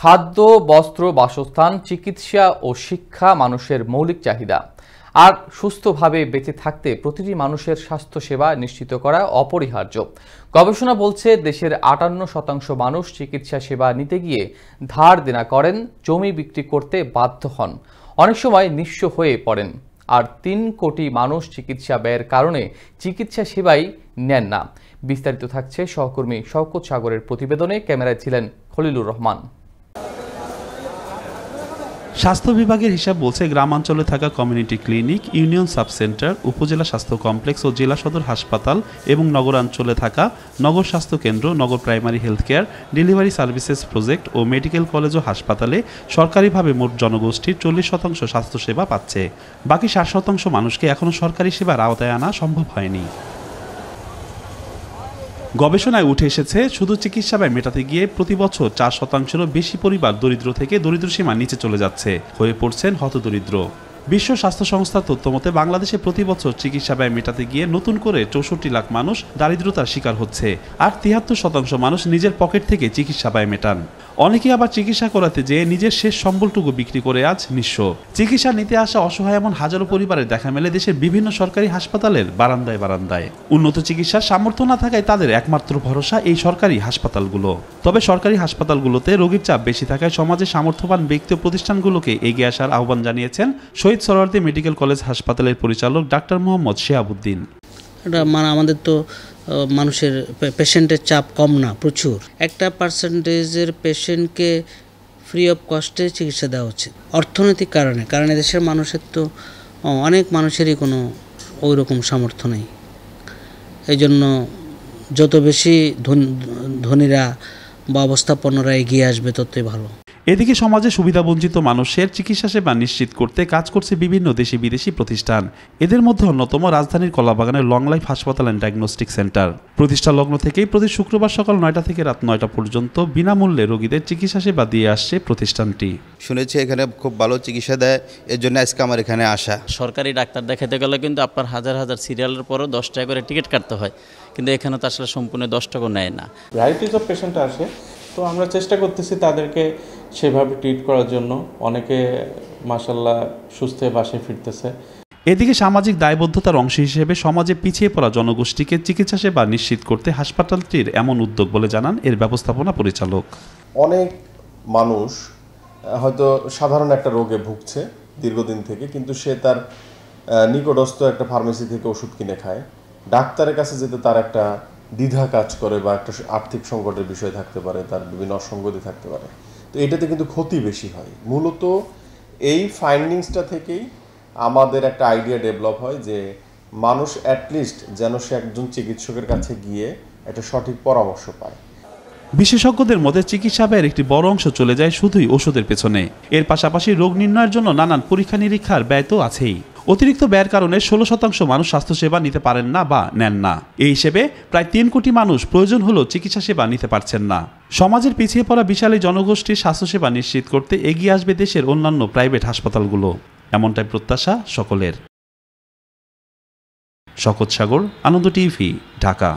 খাদ্য, বস্ত্র, বাসস্থান, চিকিৎসা ও শিক্ষা মানুষের মৌলিক চাহিদা। আর সুস্থভাবে বেঁচে থাকতে প্রতিটি মানুষের স্বাস্থ্যসেবা নিশ্চিত করা অপরিহার্য। গবেষণা বলছে দেশের ৫৮% মানুষ চিকিৎসা সেবা নিতে গিয়ে ধার দেনা করেন, জমি বিক্রি করতে বাধ্য হন, অনেক সময় নিঃস্ব হয়ে পড়েন। আর ৩ কোটি মানুষ চিকিৎসা ব্যয়ের কারণে চিকিৎসা সেবাই নেন না। বিস্তারিত থাকছে সহকর্মী শওকত সাগরের প্রতিবেদনে। ক্যামেরায় ছিলেন খলিলুর রহমান। স্বাস্থ্য বিভাগের হিসাব বলছে গ্রামাঞ্চলে থাকা community clinic, union sub centre, উপজেলা স্বাস্থ্য কমপ্লেক্স ও জেলা সদর হাসপাতাল এবং নগরাঞ্চলে থাকা নগর স্বাস্থ্য কেন্দ্র, নগর primary health care, delivery services project ও মেডিকেল কলেজ ও হাসপাতালে সরকারিভাবে মোট জনগোষ্ঠীর ৪০% স্বাস্থ্যসেবা পাচ্ছে। বাকি ৬০% মানুষকে এখনও সরকারি সেবার আওতায় আনা সম্ভব হয়নি। গবেষণায় উঠে এসেছে, শুধু চিকিৎসা ব্যয় মেটাতে গিয়ে প্রতি বছর ৪%-এরও বেশি পরিবার দরিদ্র থেকে দরিদ্র সীমার নিচে চলে যাচ্ছে, হয়ে পড়ছেন হতদরিদ্র। বিশ্ব স্বাস্থ্য সংস্থার তথ্যমতে বাংলাদেশে প্রতি বছর চিকিৎসা ব্যয় মেটাতে গিয়ে নতুন করে ৬৪ লাখ মানুষ দারিদ্রতার শিকার হচ্ছে, আর ৭৩% মানুষ নিজের পকেট থেকে চিকিৎসা ব্যয় মেটান। অনেকে আবার চিকিৎসা করাতে যেয়ে নিজের শেষ সম্বলটুকু বিক্রি করে আজ নিঃস্ব। চিকিৎসা নিতে আসা অসহায় এমন হাজারো পরিবারের দেখা মেলে দেশের বিভিন্ন সরকারি হাসপাতালের বারান্দায় বারান্দায়। উন্নত চিকিৎসার সামর্থ্য না থাকায় তাদের একমাত্র ভরসা এই সরকারি হাসপাতালগুলো। তবে সরকারি হাসপাতালগুলোতে রোগীর চাপ বেশি থাকায় সমাজে সামর্থ্যবান ব্যক্তি ও প্রতিষ্ঠানগুলোকে এগিয়ে আসার আহ্বান জানিয়েছেন শহীদ সোহরাওয়ার্দী মেডিকেল কলেজ হাসপাতালের পরিচালক ডাক্তার মোহাম্মদ শিহাবুদ্দিন। আমাদের তো মানুষের পেশেন্টের চাপ কম না, প্রচুর। একটা পার্সেন্টেজের পেশেন্টকে ফ্রি অফ কস্টে চিকিৎসা দেওয়া উচিত। অর্থনৈতিক কারণে দেশের মানুষের তো অনেক মানুষেরই কোনো ওই রকম সামর্থ্য নেই। এই জন্য যত বেশি ধনীরা বা অবস্থাপন্নরা এগিয়ে আসবে ততই ভালো। এদিকে সমাজে সুবিধাবঞ্চিত মানুষের চিকিৎসা সেবা নিশ্চিত করতে কাজ করছে বিভিন্ন দেশি বিদেশি প্রতিষ্ঠান। এদের মধ্যে অন্যতম রাজধানীর কলাবাগানের লং লাইফ হাসপাতাল অ্যান্ড ডায়াগনস্টিক সেন্টার। প্রতিষ্ঠা লগ্ন থেকেই প্রতি শুক্রবার সকাল ৯টা থেকে রাত ৯টা পর্যন্ত বিনামূল্যে রোগীদের চিকিৎসা সেবা দিয়ে আসছে প্রতিষ্ঠানটি। শুনেছি এখানে খুব ভালো চিকিৎসা দেয়, এর জন্য আজকে আমার এখানে আসা। সরকারি ডাক্তার দেখাতে গেলে কিন্তু আপনার হাজার হাজার সিরিয়ালের পরও ১০ টাকা করে টিকিট কাটতে হয়, কিন্তু এখানে তো আসলে সম্পূর্ণ 10 টাকা নেয় না। ভ্যারাইটিস অফ পেশেন্ট আসে, তো আমরা চেষ্টা করতেছি তাদেরকে সেভাবে ট্রিট করার জন্য। অনেকে মাশাআল্লাহ সুস্থ হয়ে বাসায় ফিরতেছে। এদিকে সামাজিক দায়বদ্ধতার অংশ হিসেবে সমাজে পিছিয়ে পড়া জনগোষ্ঠীকে চিকিৎসা সেবা নিশ্চিত করতে হাসপাতালটির এমন উদ্যোগ বলে জানান এর ব্যবস্থাপনা পরিচালক। অনেক মানুষ হয়তো সাধারণ একটা রোগে ভুগছে দীর্ঘদিন থেকে, কিন্তু সে তার নিকটস্থ একটা ফার্মেসি থেকে ওষুধ কিনে খায়। ডাক্তারের কাছে যেতে তার একটা দ্বিধা কাজ করে বা একটা আর্থিক সংকটের বিষয় থাকতে পারে, তার বিভিন্ন অসঙ্গতি থাকতে পারে। তো এটাতে কিন্তু ক্ষতি বেশি হয়। মূলত এই ফাইন্ডিংসটা থেকেই আমাদের একটা আইডিয়া ডেভেলপ হয় যে মানুষ অ্যাটলিস্ট যেন সে একজন চিকিৎসকের কাছে গিয়ে একটা সঠিক পরামর্শ পায়। বিশেষজ্ঞদের মতে চিকিৎসা ব্যয়ের একটি বড় অংশ চলে যায় শুধুই ওষুধের পেছনে। এর পাশাপাশি রোগ নির্ণয়ের জন্য নানান পরীক্ষা নিরীক্ষার ব্যয় তো আছেই। অতিরিক্ত ব্যয়ের কারণে 16% মানুষ স্বাস্থ্যসেবা নিতে পারেন না বা নেন না। এই হিসেবে প্রায় 3 কোটি মানুষ প্রয়োজন হলেও চিকিৎসা সেবা নিতে পারছেন না। সমাজের পিছিয়ে পড়া বিশাল এই জনগোষ্ঠীর স্বাস্থ্যসেবা নিশ্চিত করতে এগিয়ে আসবে দেশের অন্যান্য প্রাইভেট হাসপাতালগুলো, এমনটাই প্রত্যাশা সকলের। শওকত সাগর, আনন্দ টিভি, ঢাকা।